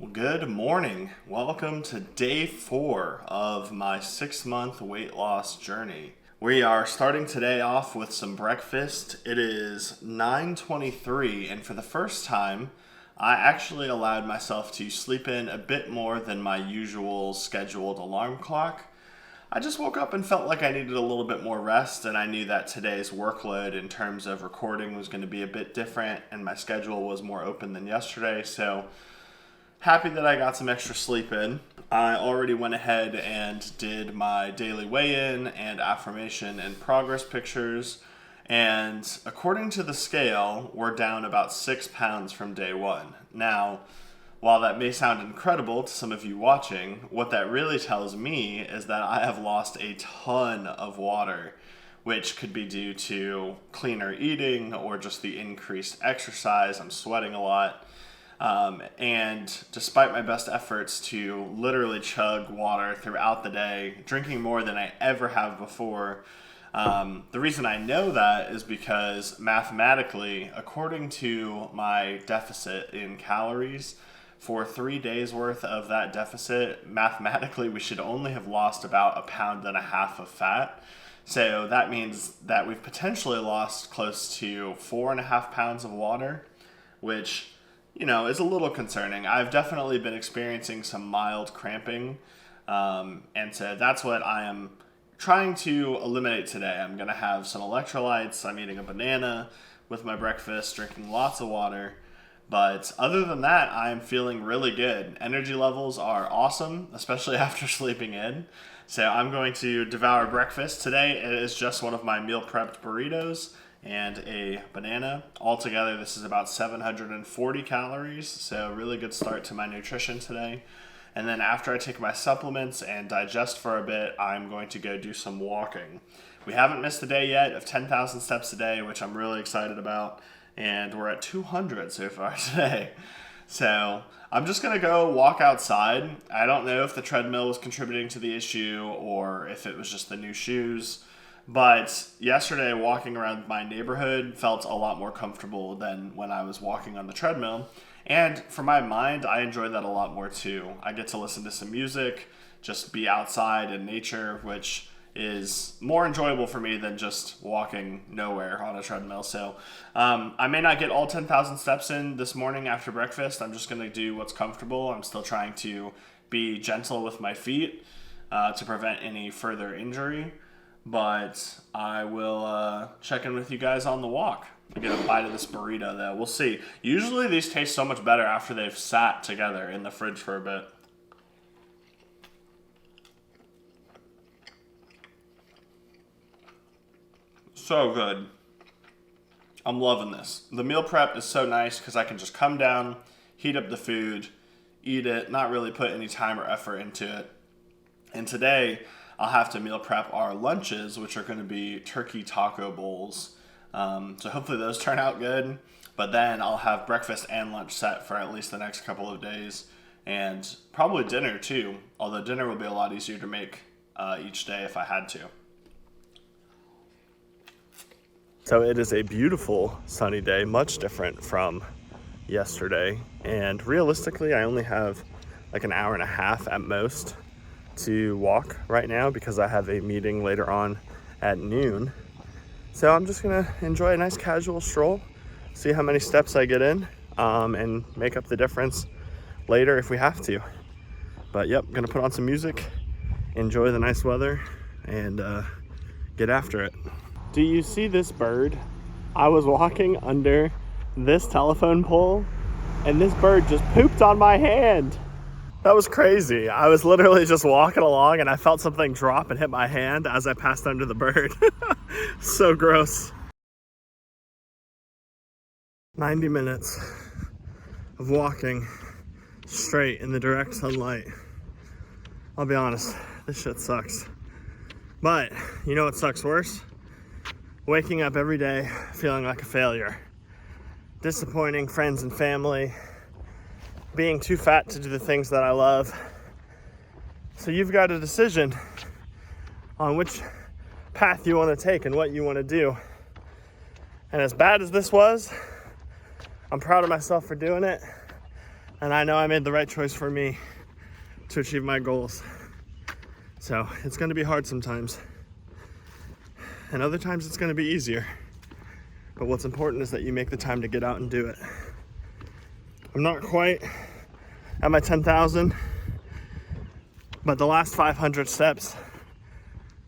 Well, good morning. Welcome to day 4 of my 6-month weight loss journey. We are starting today off with some breakfast. It is 9:23, and for the first time, I actually allowed myself to sleep in a bit more than my usual scheduled alarm clock. I just woke up and felt like I needed a little bit more rest, and I knew that today's workload in terms of recording was going to be a bit different, and my schedule was more open than yesterday, so happy that I got some extra sleep in. I already went ahead and did my daily weigh-in and affirmation and progress pictures, and according to the scale, we're down about 6 pounds from day one. Now, while that may sound incredible to some of you watching, what that really tells me is that I have lost a ton of water, which could be due to cleaner eating or just the increased exercise. I'm sweating a lot. And despite my best efforts to literally chug water throughout the day, drinking more than I ever have before, the reason I know that is because mathematically, according to my deficit in calories, for 3 days worth of that deficit, mathematically we should only have lost about 1.5 pounds of fat. So that means that we've potentially lost close to 4.5 pounds of water, which is a little concerning. I've definitely been experiencing some mild cramping, and so that's what I am trying to eliminate today. I'm going to have some electrolytes. I'm eating a banana with my breakfast, drinking lots of water. But other than that, I'm feeling really good. Energy levels are awesome, especially after sleeping in. So I'm going to devour breakfast. Today it is just one of my meal prepped burritos and a banana. Altogether, this is about 740 calories, so really good start to my nutrition today. And then after I take my supplements and digest for a bit, I'm going to go do some walking. We haven't missed a day yet of 10,000 steps a day, which I'm really excited about, and we're at 200 so far today. So I'm just going to go walk outside. I don't know if the treadmill was contributing to the issue or if it was just the new shoes. But yesterday, walking around my neighborhood felt a lot more comfortable than when I was walking on the treadmill. And for my mind, I enjoy that a lot more too. I get to listen to some music, just be outside in nature, which is more enjoyable for me than just walking nowhere on a treadmill. So I may not get all 10,000 steps in this morning after breakfast. I'm just going to do what's comfortable. I'm still trying to be gentle with my feet to prevent any further injury. But I will check in with you guys on the walk. I get a bite of this burrito though. We'll see. Usually these taste so much better after they've sat together in the fridge for a bit. So good. I'm loving this. The meal prep is so nice because I can just come down, heat up the food, eat it, not really put any time or effort into it. And today, I'll have to meal prep our lunches, which are going to be turkey taco bowls. So hopefully those turn out good. But then I'll have breakfast and lunch set for at least the next couple of days. And probably dinner too, although dinner will be a lot easier to make each day if I had to. So it is a beautiful sunny day, much different from yesterday. And realistically, I only have like an hour and a half at most to walk right now because I have a meeting later on at noon. So I'm just gonna enjoy a nice casual stroll, see how many steps I get in, and make up the difference later if we have to. But yep, gonna put on some music, enjoy the nice weather, and get after it. Do you see this bird? I was walking under this telephone pole and this bird just pooped on my hand. That was crazy. I was literally just walking along and I felt something drop and hit my hand as I passed under the bird. So gross. 90 minutes of walking straight in the direct sunlight. I'll be honest, this shit sucks. But you know what sucks worse? Waking up every day feeling like a failure. Disappointing friends and family. Being too fat to do the things that I love. So you've got a decision on which path you want to take and what you want to do. And as bad as this was, I'm proud of myself for doing it. And I know I made the right choice for me to achieve my goals. So it's gonna be hard sometimes. And other times it's gonna be easier. But what's important is that you make the time to get out and do it. I'm not quite at my 10,000, but the last 500 steps,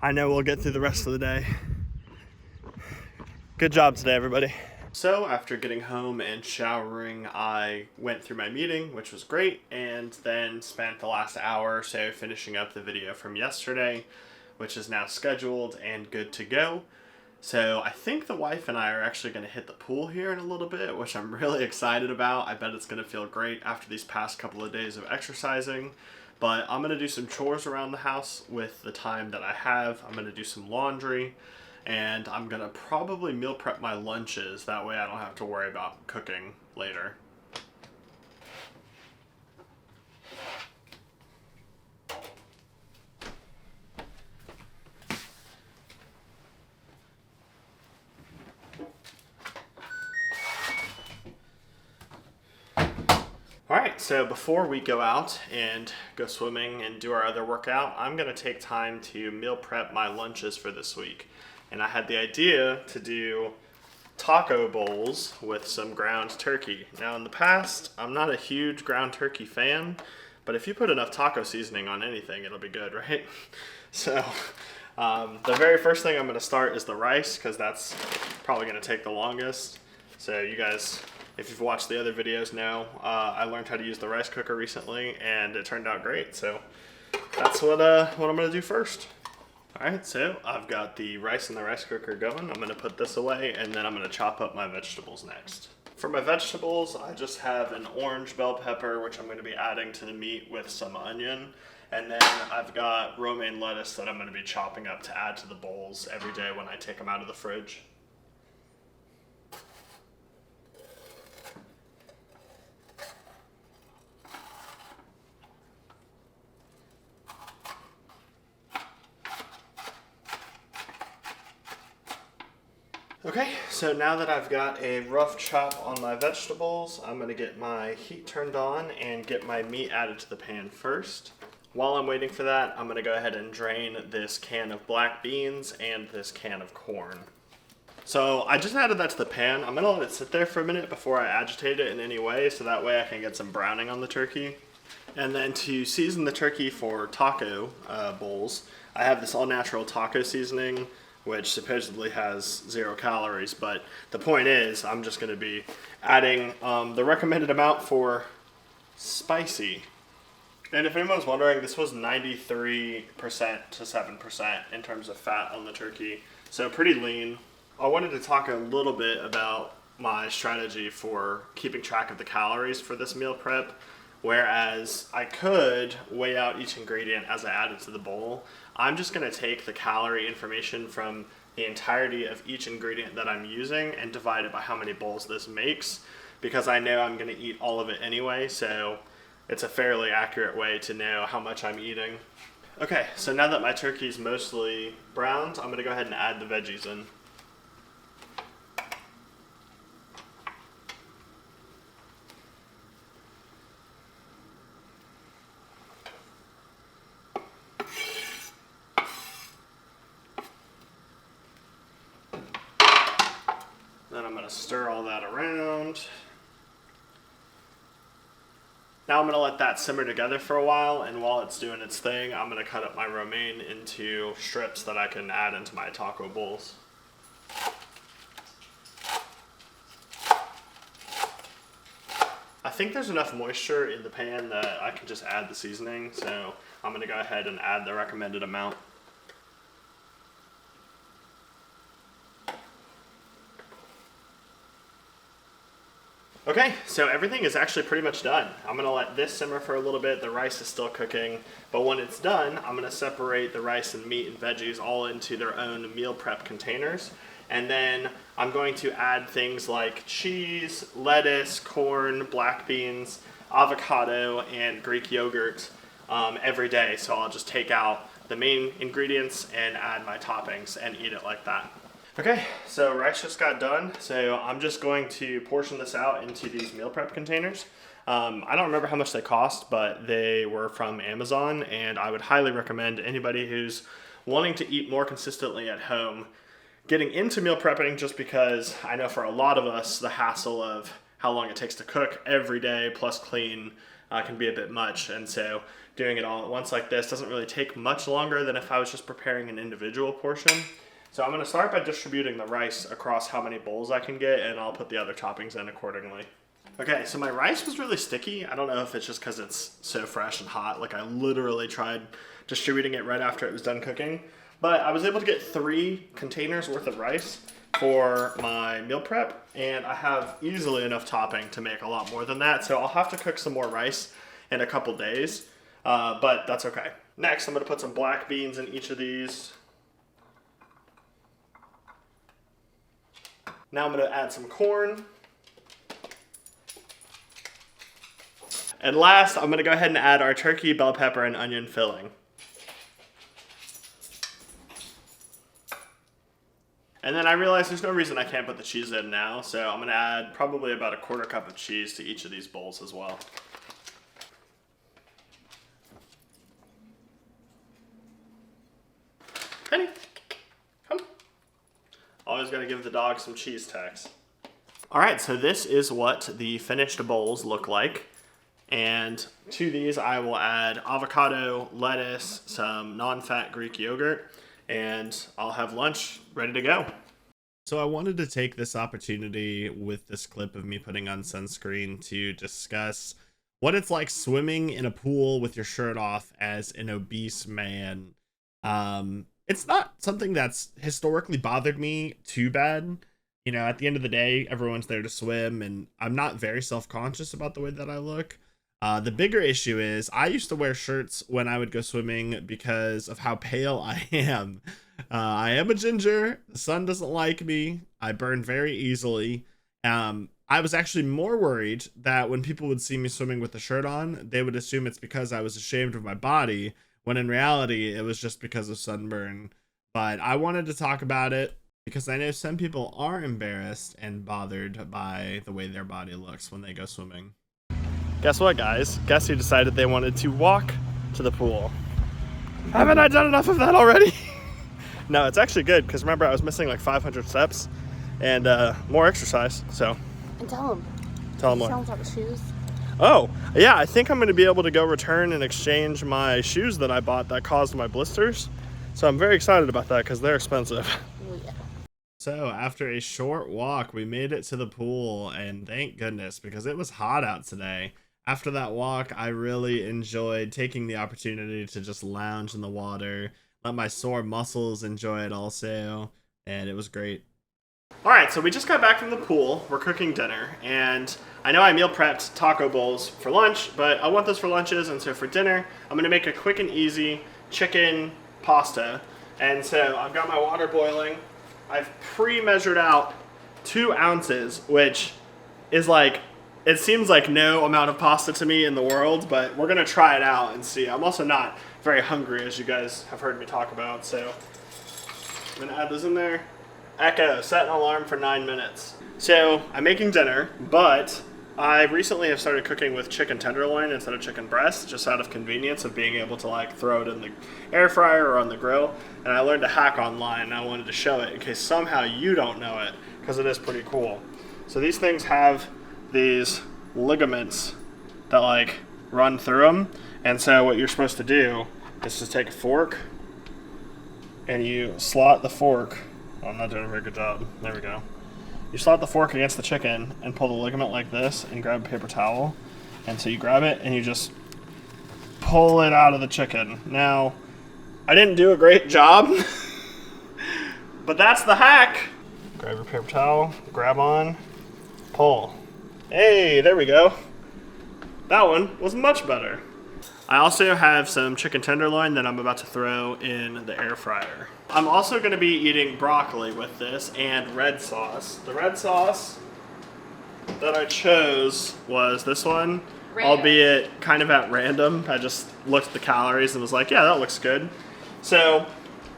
I know we'll get through the rest of the day. Good job today, everybody. So after getting home and showering, I went through my meeting, which was great, and then spent the last hour or so finishing up the video from yesterday, which is now scheduled and good to go. So I think the wife and I are actually going to hit the pool here in a little bit, which I'm really excited about. I bet it's going to feel great after these past couple of days of exercising. But I'm going to do some chores around the house with the time that I have. I'm going to do some laundry, and I'm going to probably meal prep my lunches. That way I don't have to worry about cooking later. Alright, so before we go out and go swimming and do our other workout, I'm going to take time to meal prep my lunches for this week. And I had the idea to do taco bowls with some ground turkey. Now in the past, I'm not a huge ground turkey fan, but if you put enough taco seasoning on anything, it'll be good, right? So the very first thing I'm going to start is the rice, because that's probably going to take the longest. So you guys, if you've watched the other videos, know I learned how to use the rice cooker recently, and it turned out great. So that's what I'm going to do first. Alright, so I've got the rice in the rice cooker going. I'm going to put this away, and then I'm going to chop up my vegetables next. For my vegetables, I just have an orange bell pepper, which I'm going to be adding to the meat with some onion. And then I've got romaine lettuce that I'm going to be chopping up to add to the bowls every day when I take them out of the fridge. Okay, so now that I've got a rough chop on my vegetables, I'm going to get my heat turned on and get my meat added to the pan first. While I'm waiting for that, I'm going to go ahead and drain this can of black beans and this can of corn. So I just added that to the pan. I'm going to let it sit there for a minute before I agitate it in any way, so that way I can get some browning on the turkey. And then to season the turkey for taco bowls, I have this all-natural taco seasoning, which supposedly has 0 calories, but the point is I'm just going to be adding the recommended amount for spicy. And if anyone's wondering, this was 93% to 7% in terms of fat on the turkey, so pretty lean. I wanted to talk a little bit about my strategy for keeping track of the calories for this meal prep. Whereas I could weigh out each ingredient as I add it to the bowl, I'm just going to take the calorie information from the entirety of each ingredient that I'm using and divide it by how many bowls this makes, because I know I'm going to eat all of it anyway, so it's a fairly accurate way to know how much I'm eating. Okay, so now that my turkey's mostly browned, I'm going to go ahead and add the veggies in. Then I'm going to stir all that around. Now I'm going to let that simmer together for a while, and while it's doing its thing, I'm going to cut up my romaine into strips that I can add into my taco bowls. I think there's enough moisture in the pan that I can just add the seasoning, so I'm going to go ahead and add the recommended amount. Okay, so everything is actually pretty much done. I'm going to let this simmer for a little bit. The rice is still cooking, but when it's done, I'm going to separate the rice and meat and veggies all into their own meal prep containers. And then I'm going to add things like cheese, lettuce, corn, black beans, avocado, and Greek yogurt every day. So I'll just take out the main ingredients and add my toppings and eat it like that. Okay, so rice just got done, so I'm just going to portion this out into these meal prep containers. I don't remember how much they cost, but they were from Amazon, and I would highly recommend anybody who's wanting to eat more consistently at home getting into meal prepping, just because I know for a lot of us, the hassle of how long it takes to cook every day plus clean can be a bit much. And so doing it all at once like this doesn't really take much longer than if I was just preparing an individual portion. So I'm going to start by distributing the rice across how many bowls I can get, and I'll put the other toppings in accordingly. Okay, so my rice was really sticky. I don't know if it's just because it's so fresh and hot. Like, I literally tried distributing it right after it was done cooking. But I was able to get 3 containers worth of rice for my meal prep, and I have easily enough topping to make a lot more than that. So I'll have to cook some more rice in a couple days, but that's okay. Next, I'm going to put some black beans in each of these. Now I'm going to add some corn. And last, I'm going to go ahead and add our turkey, bell pepper, and onion filling. And then I realized there's no reason I can't put the cheese in now, so I'm going to add probably about a 1/4 cup of cheese to each of these bowls as well. Penny, come. Always got to give the dog some cheese tax. All right, so this is what the finished bowls look like. And to these, I will add avocado, lettuce, some non-fat Greek yogurt, and I'll have lunch ready to go. So I wanted to take this opportunity with this clip of me putting on sunscreen to discuss what it's like swimming in a pool with your shirt off as an obese man. It's not something that's historically bothered me too bad. You know, at the end of the day, everyone's there to swim, and I'm not very self-conscious about the way that I look. The bigger issue is I used to wear shirts when I would go swimming because of how pale I am. I am a ginger. The sun doesn't like me. I burn very easily. I was actually more worried that when people would see me swimming with the shirt on, they would assume it's because I was ashamed of my body, when in reality, it was just because of sunburn. But I wanted to talk about it because I know some people are embarrassed and bothered by the way their body looks when they go swimming. Guess what, guys? Guess who decided they wanted to walk to the pool? Haven't I done enough of that already? No, it's actually good, because remember, I was missing like 500 steps and more exercise, so. And tell them. Tell them what? Tell them about the shoes. Oh, yeah, I think I'm going to be able to go return and exchange my shoes that I bought that caused my blisters. So I'm very excited about that, because they're expensive. Oh, yeah. So after a short walk, we made it to the pool, and thank goodness, because it was hot out today. After that walk, I really enjoyed taking the opportunity to just lounge in the water, let my sore muscles enjoy it also, and it was great. All right, so we just got back from the pool. We're cooking dinner, and I know I meal prepped taco bowls for lunch, but I want those for lunches, and so for dinner, I'm gonna make a quick and easy chicken pasta. And so I've got my water boiling. I've pre-measured out 2 ounces, which is like, it seems like no amount of pasta to me in the world, but we're gonna try it out and see. I'm also not very hungry, as you guys have heard me talk about, so I'm gonna add those in there. Echo, set an alarm for 9 minutes. So I'm making dinner, but I recently have started cooking with chicken tenderloin instead of chicken breast, just out of convenience of being able to like throw it in the air fryer or on the grill. And I learned a hack online, and I wanted to show it in case somehow you don't know it, because it is pretty cool. So these things have these ligaments that like run through them, and so what you're supposed to do is just take a fork and you slot the fork. Oh, I'm not doing a very good job. There we go. You slot the fork against the chicken and pull the ligament like this and grab a paper towel, and so you grab it and you just pull it out of the chicken. Now, I didn't do a great job, but that's the hack. Grab your paper towel, grab on, pull. Hey, there we go. That one was much better. I also have some chicken tenderloin that I'm about to throw in the air fryer. I'm also going to be eating broccoli with this and red sauce. The red sauce that I chose was this one, albeit kind of at random. I just looked at the calories and was like, yeah, that looks good. So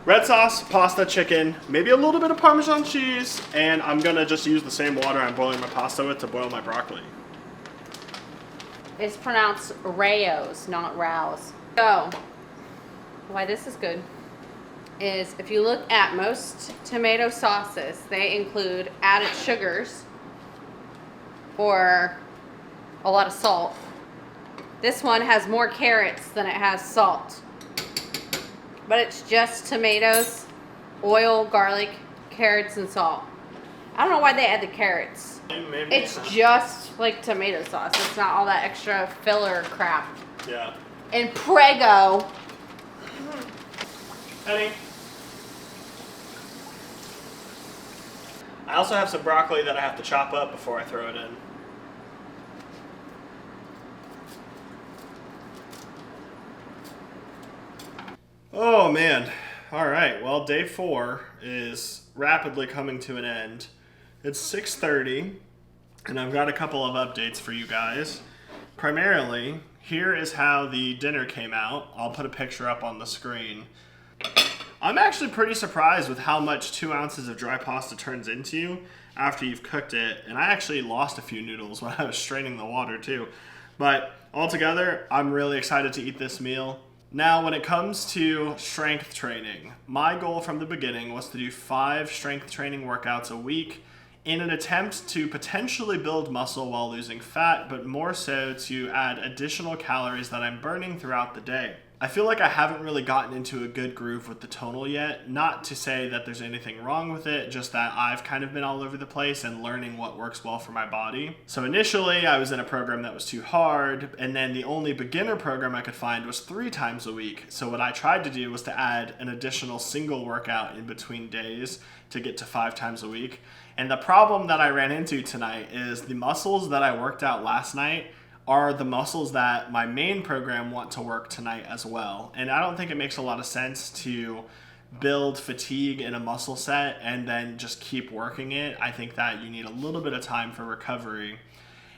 red sauce, pasta, chicken, maybe a little bit of Parmesan cheese, and I'm gonna just use the same water I'm boiling my pasta with to boil my broccoli. It's pronounced Rayos, not Rouse. So, why this is good is if you look at most tomato sauces, they include added sugars or a lot of salt. This one has more carrots than it has salt. But it's just tomatoes, oil, garlic, carrots, and salt. I don't know why they add the carrots. It's just like tomato sauce. It's not all that extra filler crap. Yeah. And Prego. Honey. I also have some broccoli that I have to chop up before I throw it in. Oh man. All right. Well, day 4 is rapidly coming to an end. It's 6:30, and I've got a couple of updates for you guys. Primarily, here is how the dinner came out. I'll put a picture up on the screen. I'm actually pretty surprised with how much 2 ounces of dry pasta turns into after you've cooked it. And I actually lost a few noodles when I was straining the water too. But altogether, I'm really excited to eat this meal. Now, when it comes to strength training, my goal from the beginning was to do 5 strength training workouts a week in an attempt to potentially build muscle while losing fat, but more so to add additional calories that I'm burning throughout the day. I feel like I haven't really gotten into a good groove with the tonal yet. Not to say that there's anything wrong with it, just that I've kind of been all over the place and learning what works well for my body. So initially, I was in a program that was too hard, and then the only beginner program I could find was 3 times a week. So what I tried to do was to add an additional single workout in between days to get to 5 times a week. And the problem that I ran into tonight is the muscles that I worked out last night are the muscles that my main program want to work tonight as well. And I don't think it makes a lot of sense to build fatigue in a muscle set and then just keep working it. I think that you need a little bit of time for recovery.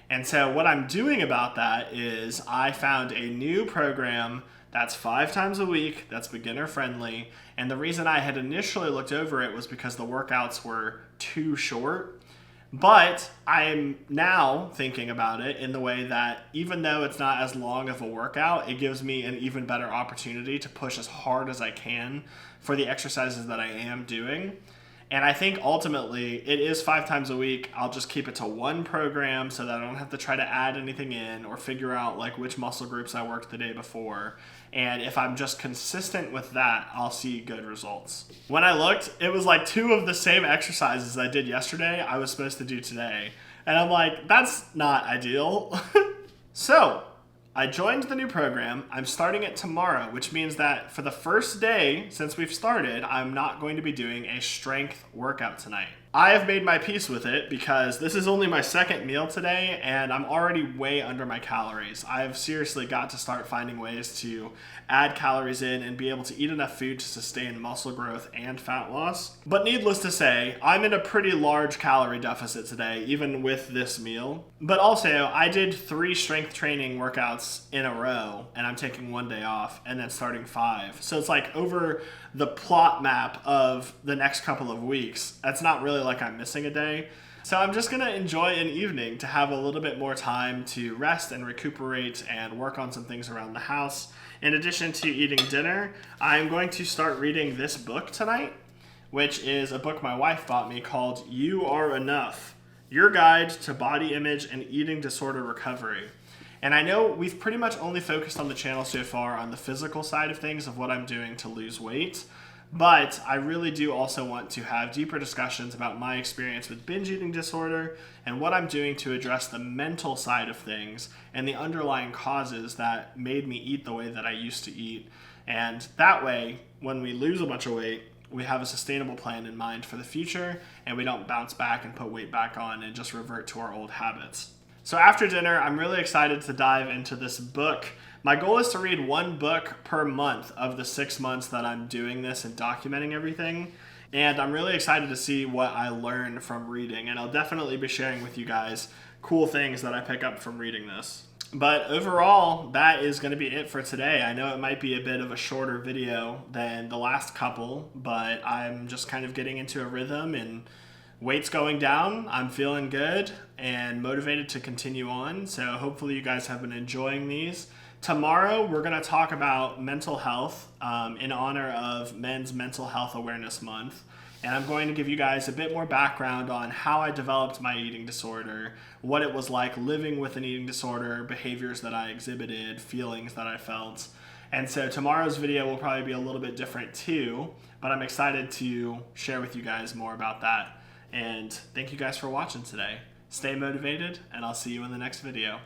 And so what I'm doing about that is I found a new program that's 5 times a week, that's beginner friendly. And the reason I had initially looked over it was because the workouts were too short. But I'm now thinking about it in the way that even though it's not as long of a workout, it gives me an even better opportunity to push as hard as I can for the exercises that I am doing. And I think ultimately it is 5 times a week. I'll just keep it to one program so that I don't have to try to add anything in or figure out like which muscle groups I worked the day before. And if I'm just consistent with that, I'll see good results. When I looked, it was like 2 of the same exercises I did yesterday I was supposed to do today. And I'm like, that's not ideal. So I joined the new program. I'm starting it tomorrow, which means that for the first day since we've started, I'm not going to be doing a strength workout tonight. I have made my peace with it because this is only my second meal today and I'm already way under my calories. I've seriously got to start finding ways to add calories in and be able to eat enough food to sustain muscle growth and fat loss. But needless to say, I'm in a pretty large calorie deficit today, even with this meal. But also, I did 3 strength training workouts in a row and I'm taking 1 day off and then starting 5. So it's like over the plot map of the next couple of weeks, that's not really like I'm missing a day. So I'm just gonna enjoy an evening to have a little bit more time to rest and recuperate and work on some things around the house. In addition to eating dinner, I'm going to start reading this book tonight, which is a book my wife bought me called You Are Enough, Your Guide to Body Image and Eating Disorder Recovery. And I know we've pretty much only focused on the channel so far on the physical side of things of what I'm doing to lose weight, but I really do also want to have deeper discussions about my experience with binge eating disorder and what I'm doing to address the mental side of things and the underlying causes that made me eat the way that I used to eat. And that way, when we lose a bunch of weight, we have a sustainable plan in mind for the future and we don't bounce back and put weight back on and just revert to our old habits. So after dinner, I'm really excited to dive into this book. My goal is to read 1 book per month of the 6 months that I'm doing this and documenting everything. And I'm really excited to see what I learn from reading. And I'll definitely be sharing with you guys cool things that I pick up from reading this. But overall, that is going to be it for today. I know it might be a bit of a shorter video than the last couple, but I'm just kind of getting into a rhythm and weight's going down. I'm feeling good and motivated to continue on. So hopefully you guys have been enjoying these. Tomorrow we're going to talk about mental health in honor of Men's Mental Health Awareness Month. And I'm going to give you guys a bit more background on how I developed my eating disorder, what it was like living with an eating disorder, behaviors that I exhibited, feelings that I felt. And so tomorrow's video will probably be a little bit different too, but I'm excited to share with you guys more about that. And thank you guys for watching today. Stay motivated, and I'll see you in the next video.